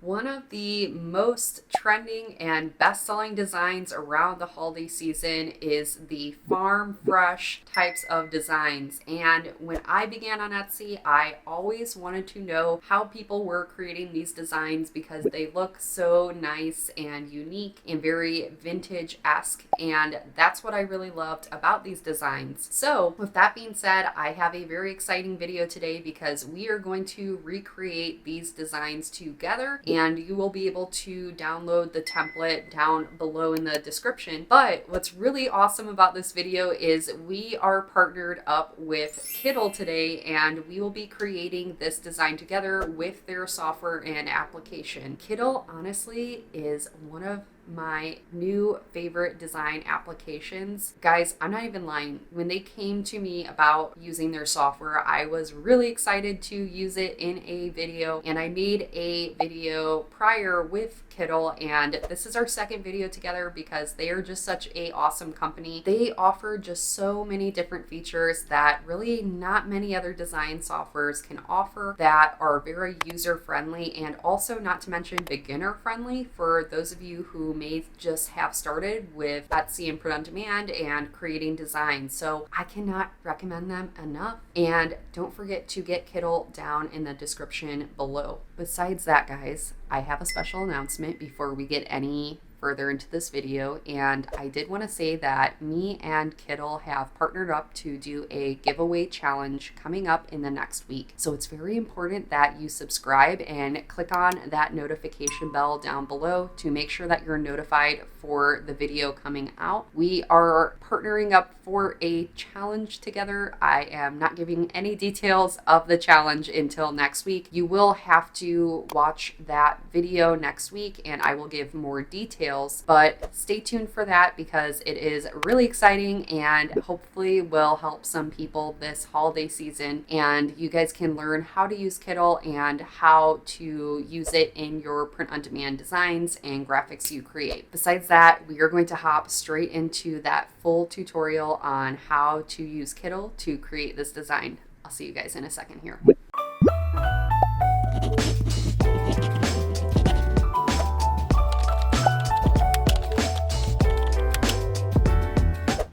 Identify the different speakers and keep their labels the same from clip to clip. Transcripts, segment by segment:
Speaker 1: One of the most trending and best-selling designs around the holiday season is the farm fresh types of designs. And when I began on Etsy, I always wanted to know how people were creating these designs because they look so nice and unique and very vintage-esque. And that's what I really loved about these designs. So with that being said, I have a very exciting video today because we are going to recreate these designs together, and you will be able to download the template down below in the description. But what's really awesome about this video is we are partnered up with Kittl today, and we will be creating this design together with their software and application. Kittl honestly is one of my new favorite design applications. Guys, I'm not even lying. When they came to me about using their software, I was really excited to use it in a video, and I made a video prior with Kittl, and this is our second video together because they are just such a awesome company. They offer just so many different features that really not many other design softwares can offer that are very user friendly, and also not to mention beginner friendly for those of you who may just have started with Etsy and print on demand and creating designs. So I cannot recommend them enough, and don't forget to get Kittl down in the description below. Besides that, guys, I have a special announcement before we get any further into this video, and I did want to say that me and Kittl have partnered up to do a giveaway challenge coming up in the next week. So it's very important that you subscribe and click on that notification bell down below to make sure that you're notified for the video coming out. We are partnering up for a challenge together. I am not giving any details of the challenge until next week. You will have to watch that video next week and I will give more details, but stay tuned for that because it is really exciting and hopefully will help some people this holiday season. And you guys can learn how to use Kittl and how to use it in your print-on-demand designs and graphics you create. Besides that, we are going to hop straight into that full tutorial on how to use Kittl to create this design. I'll see you guys in a second here.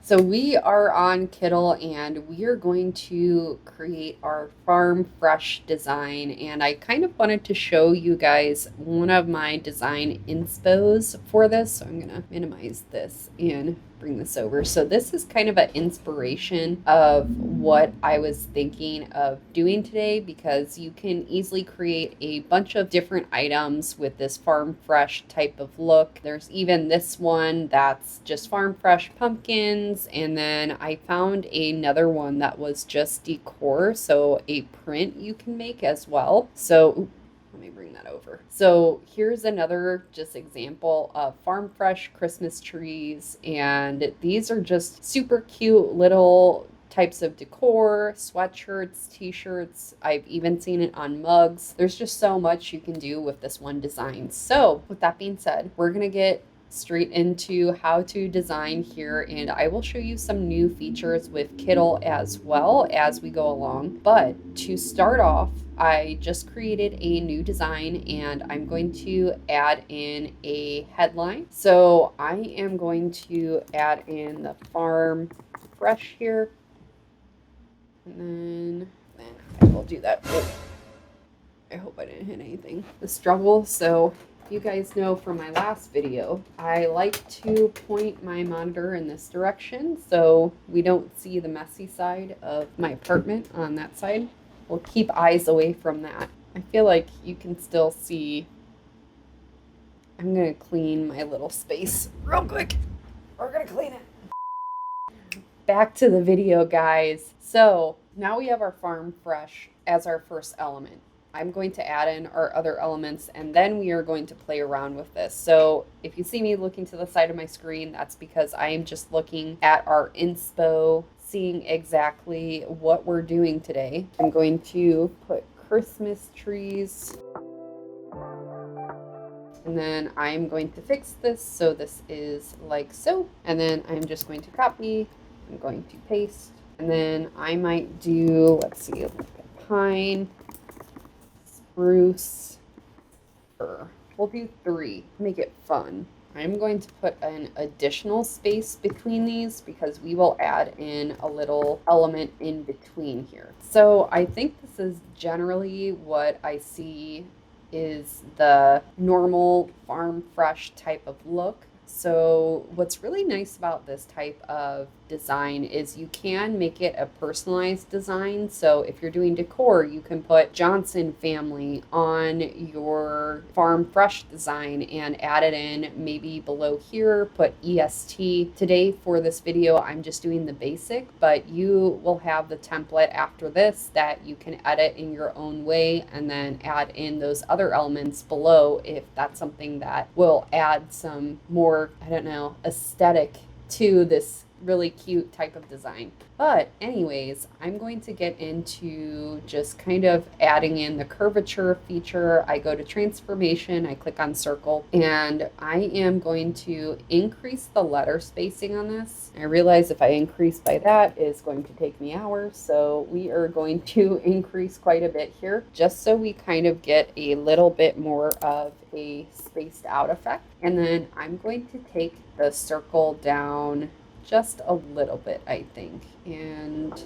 Speaker 1: So we are on Kittl and we are going to create our farm fresh design, and I kind of wanted to show you guys one of my design inspos for this. So I'm gonna minimize this and bring this over. So this is kind of an inspiration of what I was thinking of doing today, because you can easily create a bunch of different items with this farm fresh type of look. There's even this one that's just farm fresh pumpkins, and then I found another one that was just decor, so a print you can make as well. So let me bring that over. So here's another just example of farm fresh Christmas trees, and these are just super cute little types of decor, sweatshirts, t-shirts. I've even seen it on mugs. There's just so much you can do with this one design. So with that being said, we're gonna get straight into how to design here, and I will show you some new features with Kittl as well as we go along. But to start off, I just created a new design and I'm going to add in a headline. So I am going to add in the farm fresh here, and then I will do that. Oh, I hope I didn't hit anything. The struggle. So you guys know from my last video, I like to point my monitor in this direction so we don't see the messy side of my apartment on that side. We'll keep eyes away from that. I feel like you can still see. I'm gonna clean my little space real quick. We're gonna clean it. Back to the video, guys. So now we have our farm fresh as our first element. I'm going to add in our other elements, and then we are going to play around with this. So if you see me looking to the side of my screen, that's because I am just looking at our inspo, seeing exactly what we're doing today. I'm going to put Christmas trees, and then I'm going to fix this. So this is like so, and then I'm just going to copy, I'm going to paste, and then I might do, let's see, pine, spruce, fir. We'll do 3. Make it fun. I'm going to put an additional space between these because we will add in a little element in between here. So I think this is generally what I see is the normal farm fresh type of look. So what's really nice about this type of design is you can make it a personalized design. So if you're doing decor, you can put Johnson family on your farm fresh design and add it in maybe below here, put EST. Today for this video, I'm just doing the basic, but you will have the template after this that you can edit in your own way and then add in those other elements below if that's something that will add some more, I don't know, aesthetic to this really cute type of design. But anyways, I'm going to get into just kind of adding in the curvature feature. I go to transformation, I click on circle, and I am going to increase the letter spacing on this. I realize if I increase by that, it's going to take me hours. So we are going to increase quite a bit here, just so we kind of get a little bit more of a spaced out effect. And then I'm going to take the circle down just a little bit, I think. And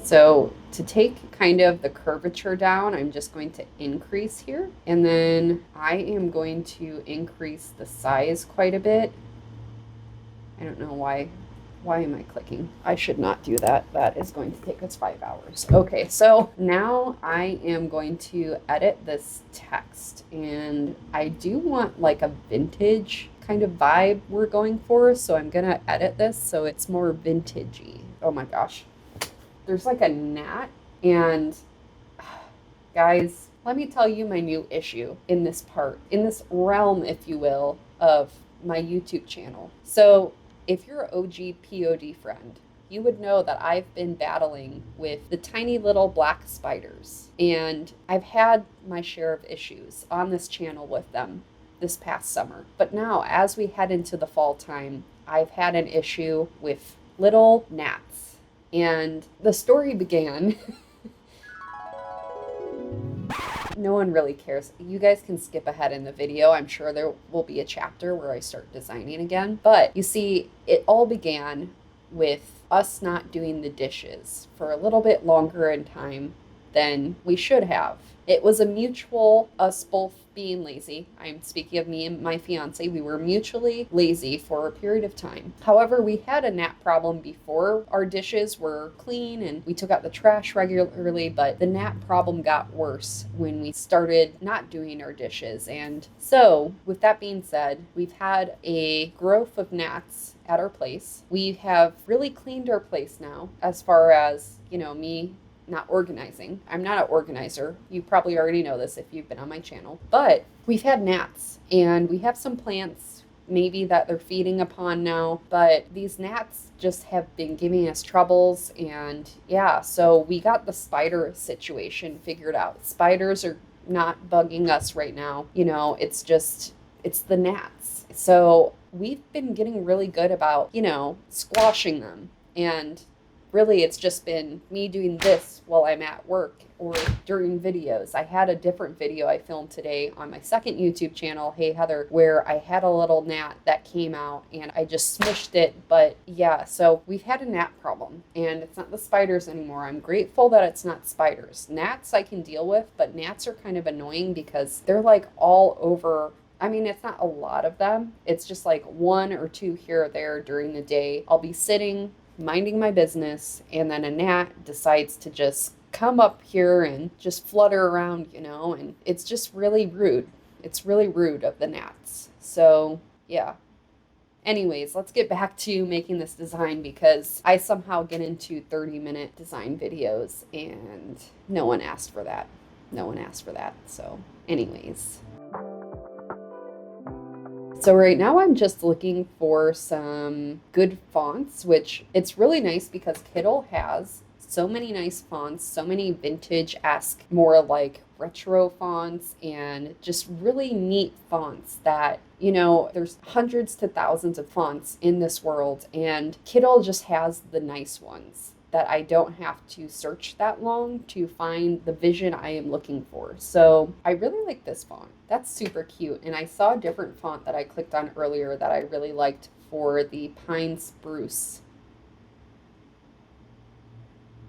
Speaker 1: so to take kind of the curvature down, I'm just going to increase here. And then I am going to increase the size quite a bit. I don't know why. Why am I clicking? I should not do that. That is going to take us 5 hours. Okay, so now I am going to edit this text. And I do want like a vintage kind of vibe we're going for. So I'm going to edit this so it's more vintagey. Oh my gosh. There's like a gnat. And guys, let me tell you my new issue in this part, in this realm, if you will, of my YouTube channel. So if you're an OG POD friend, you would know that I've been battling with the tiny little black spiders. And I've had my share of issues on this channel with them this past summer. But now, as we head into the fall time, I've had an issue with little gnats. And the story began... No one really cares. You guys can skip ahead in the video. I'm sure there will be a chapter where I start designing again. But you see, it all began with us not doing the dishes for a little bit longer in time than we should have. It was a mutual, us both being lazy. I'm speaking of me and my fiance. We were mutually lazy for a period of time. However, we had a gnat problem before our dishes were clean and we took out the trash regularly, but the gnat problem got worse when we started not doing our dishes. And so, with that being said, we've had a growth of gnats at our place. We have really cleaned our place now as far as, me not organizing. I'm not an organizer. You probably already know this if you've been on my channel. But we've had gnats and we have some plants maybe that they're feeding upon now. But these gnats just have been giving us troubles. And yeah, so we got the spider situation figured out. Spiders are not bugging us right now. It's the gnats. So we've been getting really good about, squashing them. And really, it's just been me doing this while I'm at work or during videos. I had a different video I filmed today on my second YouTube channel, Hey Heather, where I had a little gnat that came out and I just smushed it. But yeah, so we've had a gnat problem and it's not the spiders anymore. I'm grateful that it's not spiders. Gnats I can deal with, but gnats are kind of annoying because they're like all over. I mean, it's not a lot of them. It's just like 1 or 2 here or there during the day. I'll be sitting minding my business, and then a gnat decides to just come up here and just flutter around, and it's just really rude. It's really rude of the gnats. So, yeah. Anyways, let's get back to making this design because I somehow get into 30-minute design videos, and no one asked for that. No one asked for that. So, anyways. So right now I'm just looking for some good fonts, which it's really nice because Kittl has so many nice fonts, so many vintage-esque, more like retro fonts and just really neat fonts that, there's hundreds to thousands of fonts in this world and Kittl just has the nice ones that I don't have to search that long to find the vision I am looking for. So I really like this font. That's super cute. And I saw a different font that I clicked on earlier that I really liked for the pine spruce.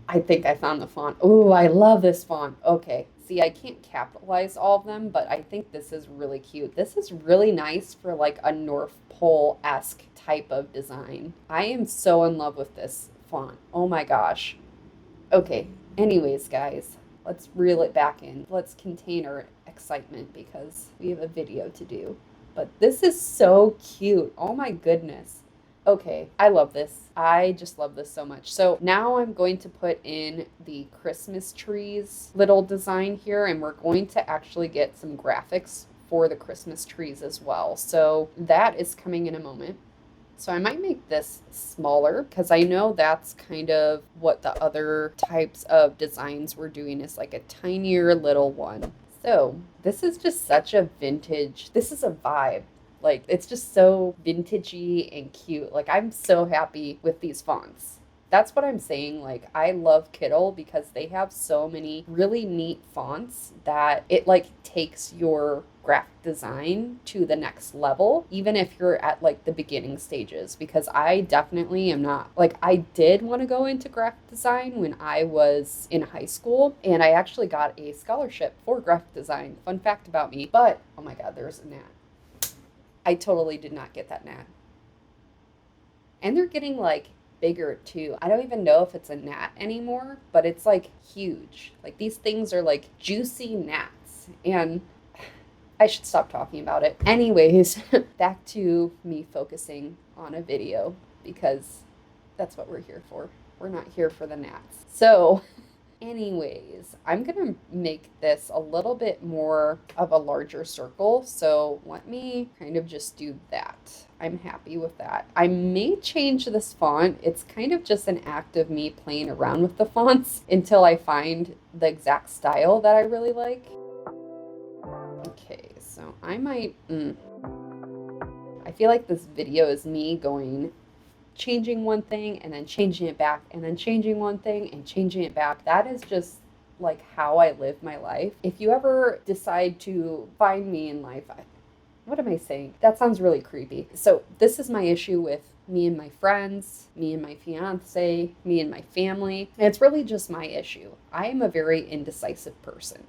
Speaker 1: I think I found the font. Oh, I love this font. Okay. See, I can't capitalize all of them, but I think this is really cute. This is really nice for like a North Pole-esque type of design. I am so in love with this font. Oh my gosh. Okay. Anyways, guys, let's reel it back in. Let's contain our excitement because we have a video to do. But this is so cute. Oh my goodness. Okay, I love this. I just love this so much. So now I'm going to put in the Christmas trees little design here, and we're going to actually get some graphics for the Christmas trees as well. So that is coming in a moment. So I might make this smaller because I know that's kind of what the other types of designs we're doing is like a tinier little one. So this is just such a vintage, this is a vibe. Like, it's just so vintagey and cute. Like, I'm so happy with these fonts. That's what I'm saying. Like, I love Kittl because they have so many really neat fonts that it, like, takes your graphic design to the next level, even if you're at, like, the beginning stages. Because I definitely am not, like, I did want to go into graphic design when I was in high school, and I actually got a scholarship for graphic design. Fun fact about me. But, oh my God, there's a gnat. I totally did not get that gnat. And they're getting like bigger too. I don't even know if it's a gnat anymore, but it's like huge. Like these things are like juicy gnats. And I should stop talking about it. Anyways, back to me focusing on a video because that's what we're here for. We're not here for the gnats. So anyways, I'm going to make this a little bit more of a larger circle. So let me kind of just do that. I'm happy with that. I may change this font. It's kind of just an act of me playing around with the fonts until I find the exact style that I really like. Okay, so I might, I feel like this video is me changing one thing and then changing it back and then changing one thing and changing it back. That is just like how I live my life. If you ever decide to find me in life, what am I saying? That sounds really creepy. So this is my issue with me and my friends, me and my fiance, me and my family. And it's really just my issue. I am a very indecisive person.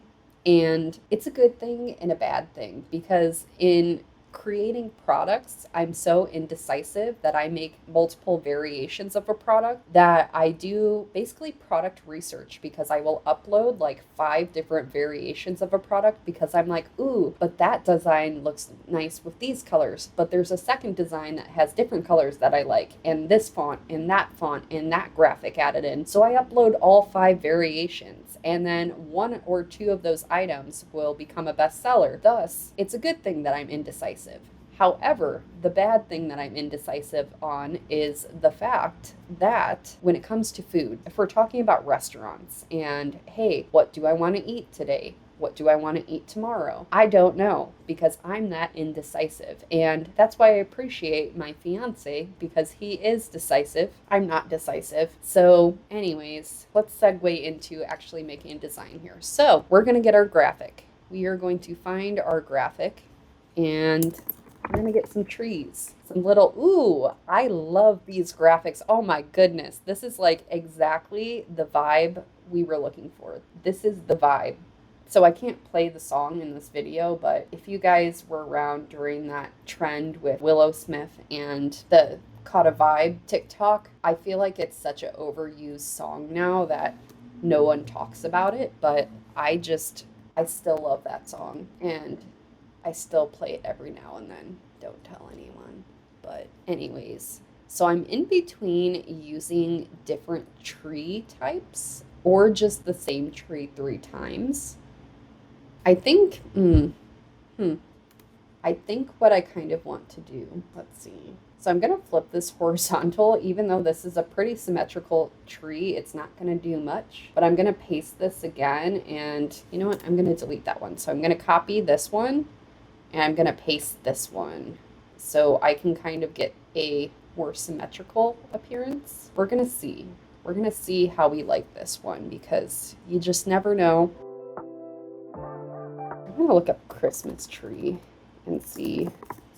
Speaker 1: And it's a good thing and a bad thing because in creating products, I'm so indecisive that I make multiple variations of a product that I do basically product research because I will upload like 5 different variations of a product because I'm like, ooh, but that design looks nice with these colors, but there's a second design that has different colors that I like, and this font and that graphic added in. So I upload all 5 variations, and then 1 or 2 of those items will become a bestseller. Thus, it's a good thing that I'm indecisive. However, the bad thing that I'm indecisive on is the fact that when it comes to food, if we're talking about restaurants and, hey, what do I want to eat today? What do I want to eat tomorrow? I don't know because I'm that indecisive. And that's why I appreciate my fiance because he is decisive. I'm not decisive. So anyways, let's segue into actually making a design here. So we're going to get our graphic. We are going to find our graphic and we're going to get some trees, some little, ooh, I love these graphics. Oh my goodness. This is like exactly the vibe we were looking for. This is the vibe. So I can't play the song in this video, but if you guys were around during that trend with Willow Smith and the Caught a Vibe TikTok, I feel like it's such an overused song now that no one talks about it, but I still love that song and I still play it every now and then. Don't tell anyone. But anyways, so I'm in between using different tree types or just the same tree 3 times. I think, I think what I kind of want to do, let's see. So I'm going to flip this horizontal, even though this is a pretty symmetrical tree, it's not going to do much, but I'm going to paste this again. And you know what? I'm going to delete that one. So I'm going to copy this one and I'm going to paste this one so I can kind of get a more symmetrical appearance. We're going to see. We're gonna see how we like this one because you just never know. I'm gonna look up Christmas tree and see.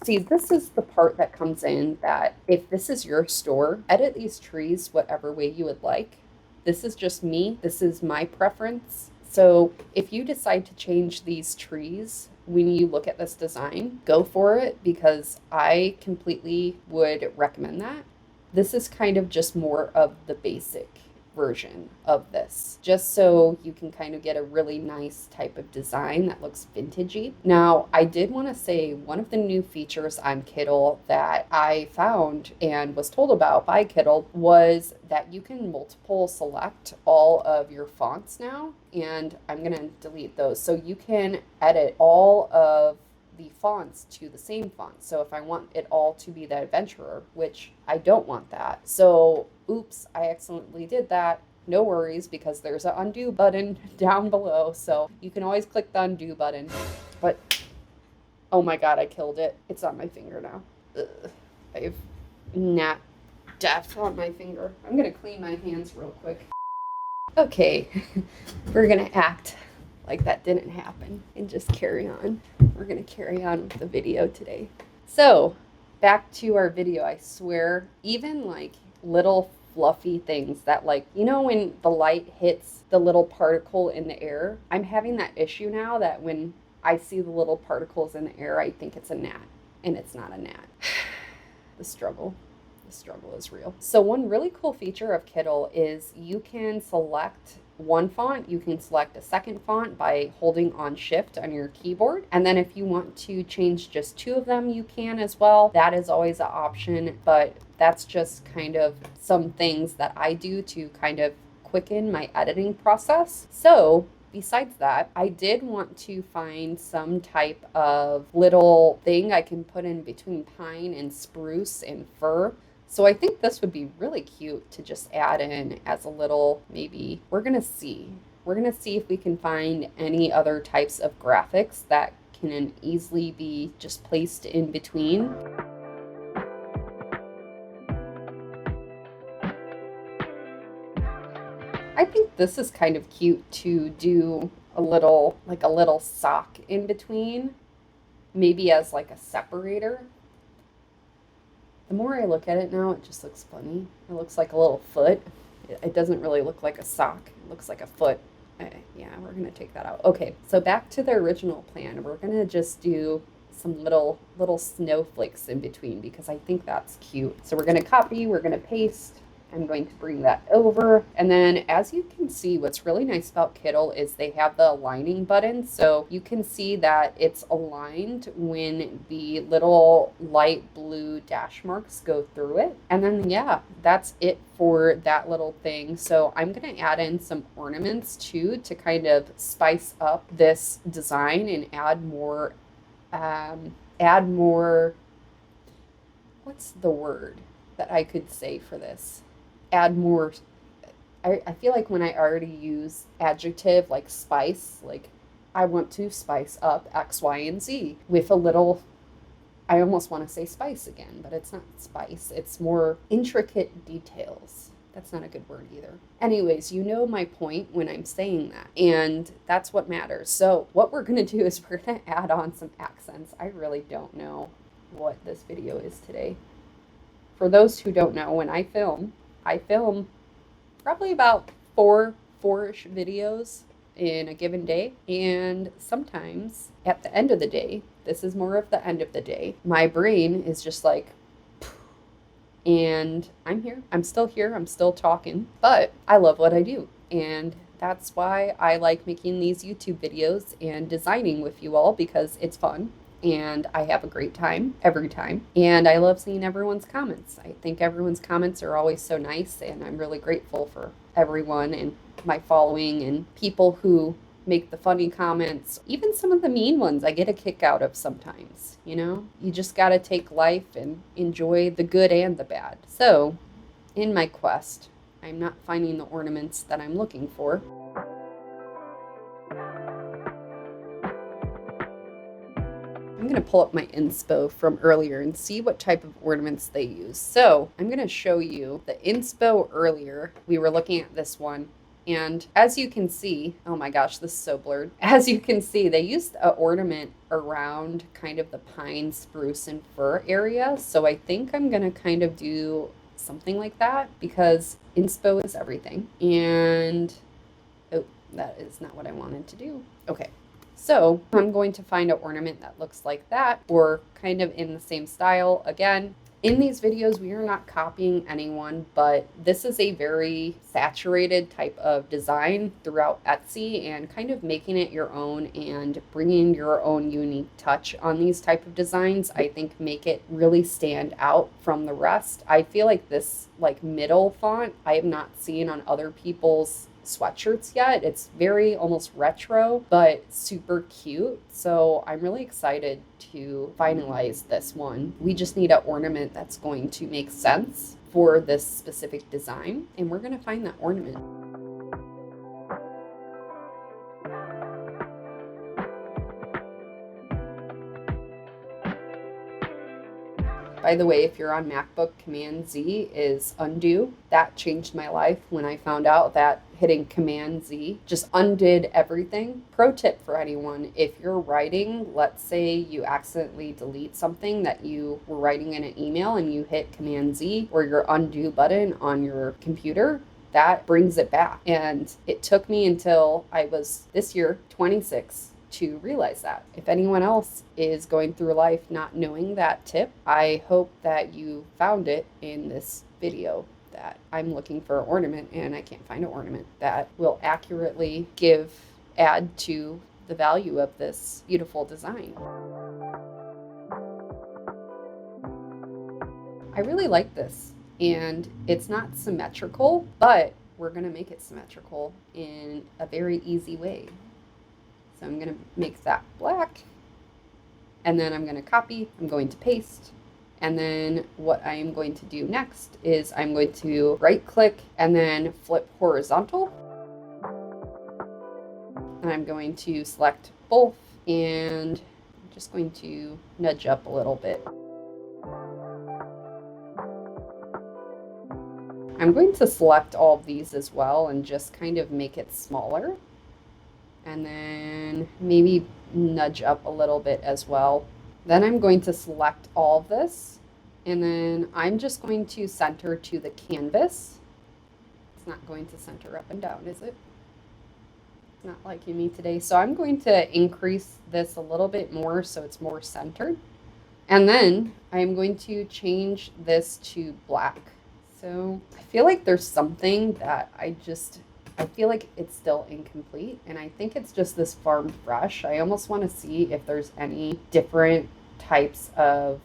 Speaker 1: See, this is the part that comes in that if this is your store, edit these trees whatever way you would like. This is just me. This is my preference. So if you decide to change these trees when you look at this design, go for it because I completely would recommend that. This is kind of just more of the basic version of this, just so you can kind of get a really nice type of design that looks vintagey. Now, I did want to say one of the new features on Kittl that I found and was told about by Kittl was that you can multiple select all of your fonts now, and I'm going to delete those. So you can edit all of the fonts to the same font. So if I want it all to be the adventurer, which I don't want that. So oops, I accidentally did that. No worries, because there's an undo button down below. So you can always click the undo button. But oh my God, I killed it. It's on my finger now. Ugh. I have gnat death on my finger. I'm gonna clean my hands real quick. Okay, we're gonna act like that didn't happen and just carry on. We're gonna carry on with the video today. So back to our video. I swear, even like little fluffy things that, like, you know, when the light hits the little particle in the air, I'm having that issue now that when I see the little particles in the air, I think it's a gnat, and it's not a gnat. The struggle is real. So one really cool feature of Kittl is you can select one font, you can select a second font by holding on Shift on your keyboard. And then if you want to change just two of them, you can as well. That is always an option, but that's just kind of some things that I do to kind of quicken my editing process. So besides that, I did want to find some type of little thing I can put in between pine and spruce and fir. So I think this would be really cute to just add in as a little, maybe, we're gonna see. We're gonna see if we can find any other types of graphics that can easily be just placed in between. I think this is kind of cute to do a little, like a little sock in between, maybe as like a separator. The more I look at it now, it just looks funny. It looks like a little foot. It doesn't really look like a sock. It looks like a foot. Yeah, we're going to take that out. Okay, so back to the original plan. We're going to just do some little snowflakes in between because I think that's cute. So we're going to copy, we're going to paste. I'm going to bring that over. And then as you can see, what's really nice about Kittl is they have the aligning button. So you can see that it's aligned when the little light blue dash marks go through it. And then, yeah, that's it for that little thing. So I'm going to add in some ornaments too to kind of spice up this design and add more, what's the word that I could say for this? Add more. I feel like when I already use adjective like spice, like I want to spice up X, Y, and Z with a little, I almost want to say spice again, but it's not spice. It's more intricate details. That's not a good word either. Anyways, you know my point when I'm saying that, and that's what matters. So what we're going to do is we're going to add on some accents. I really don't know what this video is today. For those who don't know, when I film probably about four-ish videos in a given day. And sometimes at the end of the day, this is more of the end of the day, my brain is just like, and I'm here. I'm still here. I'm still talking. But I love what I do. And that's why I like making these YouTube videos and designing with you all, because it's fun. And I have a great time every time. And I love seeing everyone's comments. I think everyone's comments are always so nice, and I'm really grateful for everyone and my following and people who make the funny comments. Even some of the mean ones I get a kick out of sometimes, you know? You just gotta take life and enjoy the good and the bad. So, in my quest, I'm not finding the ornaments that I'm looking for. I'm going to pull up my inspo from earlier and see what type of ornaments they use. So I'm going to show you the inspo earlier. We were looking at this one. And as you can see, oh my gosh, this is so blurred. As you can see, they used an ornament around kind of the pine, spruce, and fir area. So I think I'm going to kind of do something like that because inspo is everything. And, oh, that is not what I wanted to do. Okay. So I'm going to find an ornament that looks like that or kind of in the same style. Again, in these videos, we are not copying anyone, but this is a very saturated type of design throughout Etsy and kind of making it your own and bringing your own unique touch on these type of designs, I think make it really stand out from the rest. I feel like this like middle font I have not seen on other people's sweatshirts yet. It's very almost retro, but super cute. So I'm really excited to finalize this one. We just need an ornament that's going to make sense for this specific design, and we're going to find that ornament. By the way, if you're on MacBook, Command Z is undo. That changed my life when I found out that hitting Command Z just undid everything. Pro tip for anyone, if you're writing, let's say you accidentally delete something that you were writing in an email and you hit Command Z or your undo button on your computer, that brings it back. And it took me until I was this year 26 to realize that. If anyone else is going through life not knowing that tip, I hope that you found it in this video. That I'm looking for an ornament and I can't find an ornament that will accurately add to the value of this beautiful design. I really like this, and it's not symmetrical, but we're going to make it symmetrical in a very easy way. So I'm going to make that black, and then I'm going to copy, I'm going to paste, and then what I'm going to do next is I'm going to right click and then flip horizontal. And I'm going to select both, and I'm just going to nudge up a little bit. I'm going to select all of these as well and just kind of make it smaller. And then maybe nudge up a little bit as well. Then I'm going to select all of this, and then I'm just going to center to the canvas. It's not going to center up and down, is it? It's not liking me today. So I'm going to increase this a little bit more so it's more centered. And then I'm going to change this to black. So I feel like there's something that I feel like it's still incomplete, and I think it's just this Farm Fresh. I almost want to see if there's any different types of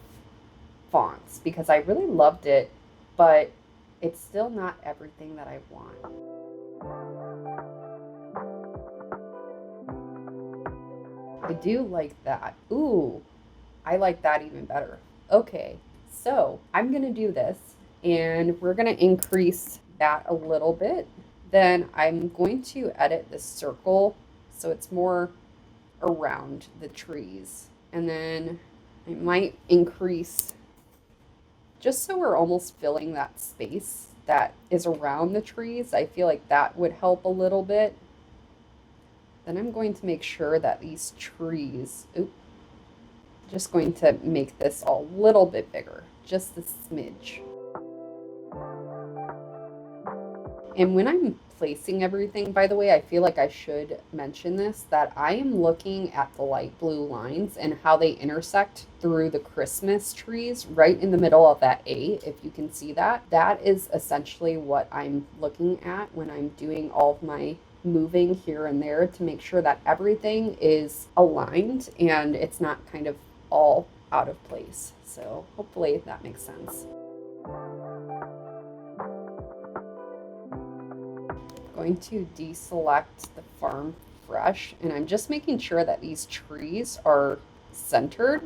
Speaker 1: fonts because I really loved it, but it's still not everything that I want. I do like that. Ooh, I like that even better. Okay, so I'm going to do this, and we're going to increase that a little bit. Then I'm going to edit the circle so it's more around the trees. And then I might increase just so we're almost filling that space that is around the trees. I feel like that would help a little bit. Then I'm going to make sure that these trees, just going to make this a little bit bigger, just a smidge. And when I'm placing everything, by the way, I feel like I should mention this, that I am looking at the light blue lines and how they intersect through the Christmas trees right in the middle of that A, if you can see that. That is essentially what I'm looking at when I'm doing all of my moving here and there to make sure that everything is aligned and it's not kind of all out of place. So hopefully that makes sense. Going to deselect the Farm Fresh, and I'm just making sure that these trees are centered.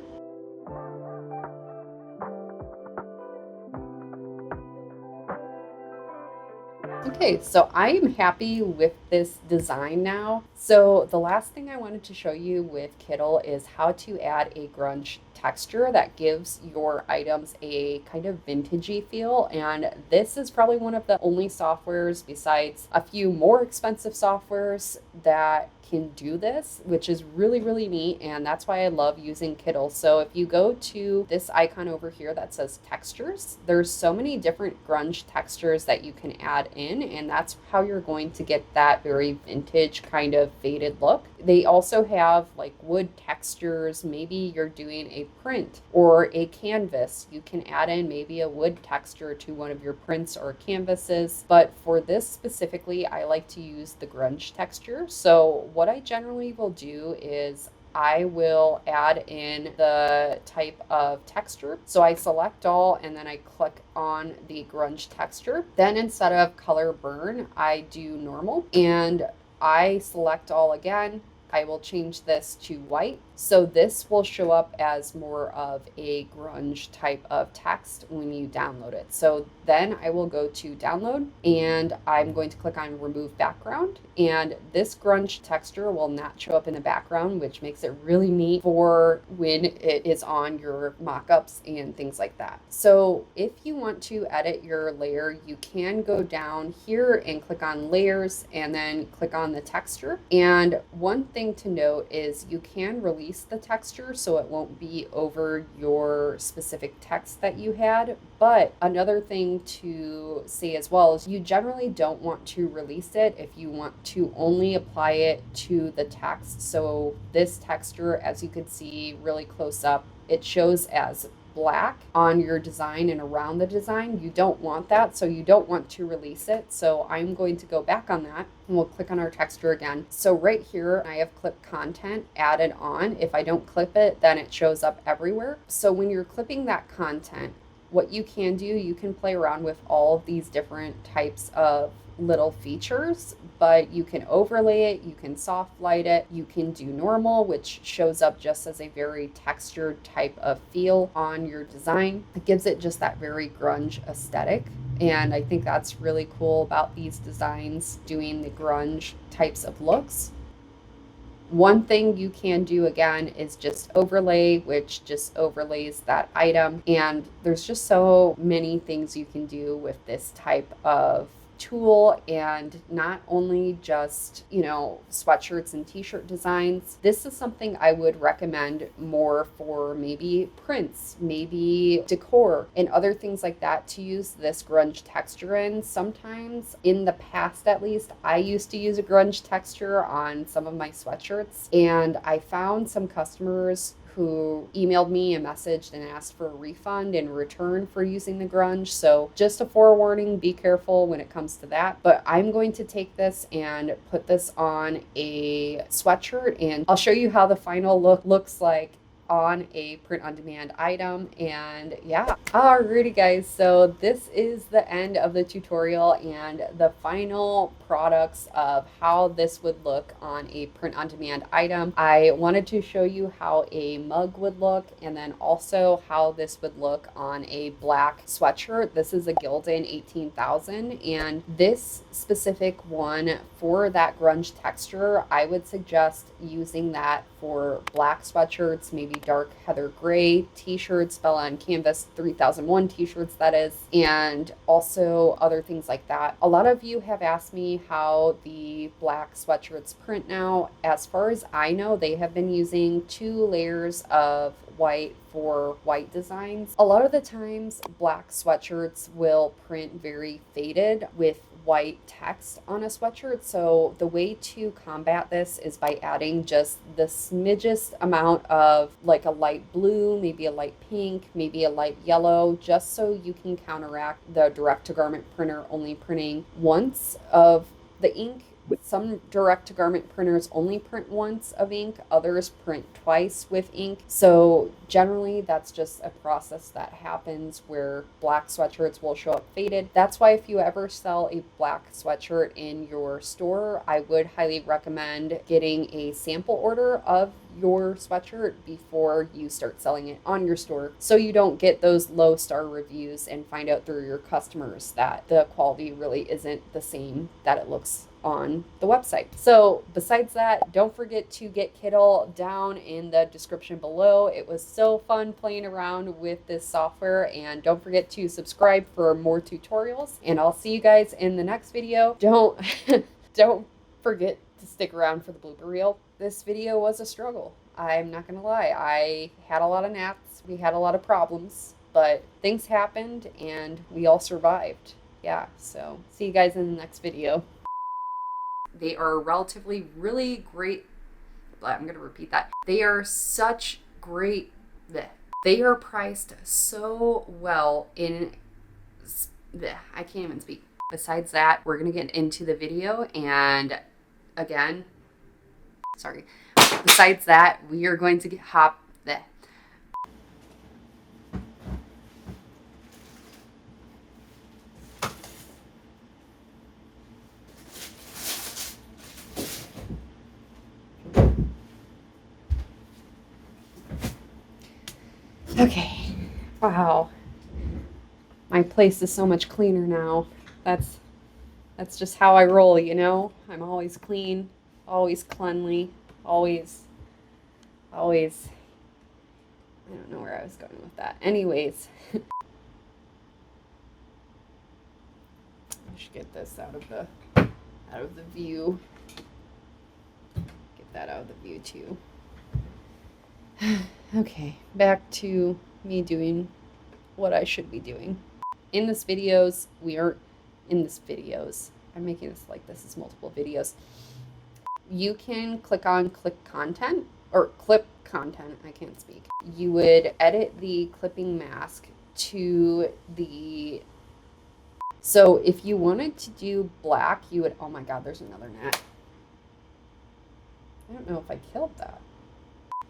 Speaker 1: Okay, so I am happy with this design now. So the last thing I wanted to show you with Kittl is how to add a grunge texture that gives your items a kind of vintagey feel. And this is probably one of the only softwares besides a few more expensive softwares that can do this, which is really, really neat. And that's why I love using Kittl. So if you go to this icon over here that says textures, there's so many different grunge textures that you can add in. And that's how you're going to get that very vintage kind of faded look. They also have like wood textures. Maybe you're doing a print or a canvas. You can add in maybe a wood texture to one of your prints or canvases. But for this specifically, I like to use the grunge texture. So what I generally will do is I will add in the type of texture. So I select all and then I click on the grunge texture. Then instead of color burn, I do normal and I select all again. I will change this to white. So this will show up as more of a grunge type of text when you download it. So then I will go to download and I'm going to click on remove background. And this grunge texture will not show up in the background, which makes it really neat for when it is on your mockups and things like that. So if you want to edit your layer, you can go down here and click on layers and then click on the texture. And one thing to note is you can release the texture so it won't be over your specific text that you had. But another thing to say as well is you generally don't want to release it if you want to only apply it to the text. So this texture, as you could see really close up, it shows as black on your design and around the design. You don't want that, so you don't want to release it. So I'm going to go back on that and we'll click on our texture again. So right here, I have clip content added on. If I don't clip it, then it shows up everywhere. So when you're clipping that content, what you can do, you can play around with all of these different types of little features, but you can overlay it, you can soft light it, you can do normal, which shows up just as a very textured type of feel on your design. It gives it just that very grunge aesthetic. And I think that's really cool about these designs, doing the grunge types of looks. One thing you can do again is just overlay, which just overlays that item. And there's just so many things you can do with this type of tool, and not only just, sweatshirts and t-shirt designs. This is something I would recommend more for maybe prints, maybe decor, and other things like that, to use this grunge texture in. Sometimes, in the past at least, I used to use a grunge texture on some of my sweatshirts, and I found some customers who emailed me a message and asked for a refund in return for using the grunge. So just a forewarning, be careful when it comes to that. But I'm going to take this and put this on a sweatshirt, and I'll show you how the final look looks like on a print on demand item. And yeah, alrighty guys, so this is the end of the tutorial and the final products of how this would look on a print on demand item. I wanted to show you how a mug would look, and then also how this would look on a black sweatshirt. This is a Gildan 18,000, and this specific one for that grunge texture, I would suggest using that for black sweatshirts, maybe dark heather gray t-shirts, Bella and Canvas 3001 t-shirts, that is, and also other things like that. A lot of you have asked me how the black sweatshirts print now. As far as I know, they have been using 2 layers of white for white designs. A lot of the times, black sweatshirts will print very faded with white text on a sweatshirt. So the way to combat this is by adding just the smidgest amount of like a light blue, maybe a light pink, maybe a light yellow, just so you can counteract the direct to garment printer only printing once of the ink Some direct-to-garment printers only print once of ink, others print twice with ink. So generally that's just a process that happens where black sweatshirts will show up faded. That's why if you ever sell a black sweatshirt in your store, I would highly recommend getting a sample order of your sweatshirt before you start selling it on your store, so you don't get those low star reviews and find out through your customers that the quality really isn't the same that it looks on the website. So besides that, don't forget to get Kittl down in the description below. It was so fun playing around with this software, and don't forget to subscribe for more tutorials, and I'll see you guys in the next video. Don't forget to stick around for the blooper reel. This video was a struggle. I'm not gonna lie. I had a lot of naps. We had a lot of problems, but things happened and we all survived. Yeah, so see you guys in the next video. They are relatively really great. I'm going to repeat that. They are such great. They are priced so well in. I can't even speak. Besides that, we're going to get into the video, and again, sorry. Besides that, we are going to hop there. Okay, wow, my place is so much cleaner now. That's just how I roll, you know? I'm always clean, always cleanly, always, I don't know where I was going with that. Anyways, I should get this out of the view. Get that out of the view too. Okay, back to me doing what I should be doing. I'm making this like this is multiple videos. You can click on clip content, I can't speak. You would edit the clipping mask to the, so if you wanted to do black, you would, oh my God, there's another gnat. I don't know if I killed that.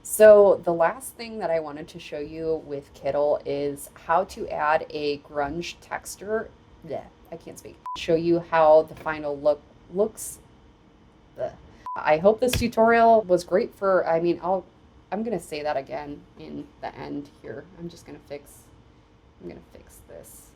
Speaker 1: So the last thing that I wanted to show you with Kittl is how to add a grunge texture. I can't speak. Show you how the final look looks. I hope this tutorial was great for, I'm gonna say that again in the end here. I'm gonna fix this.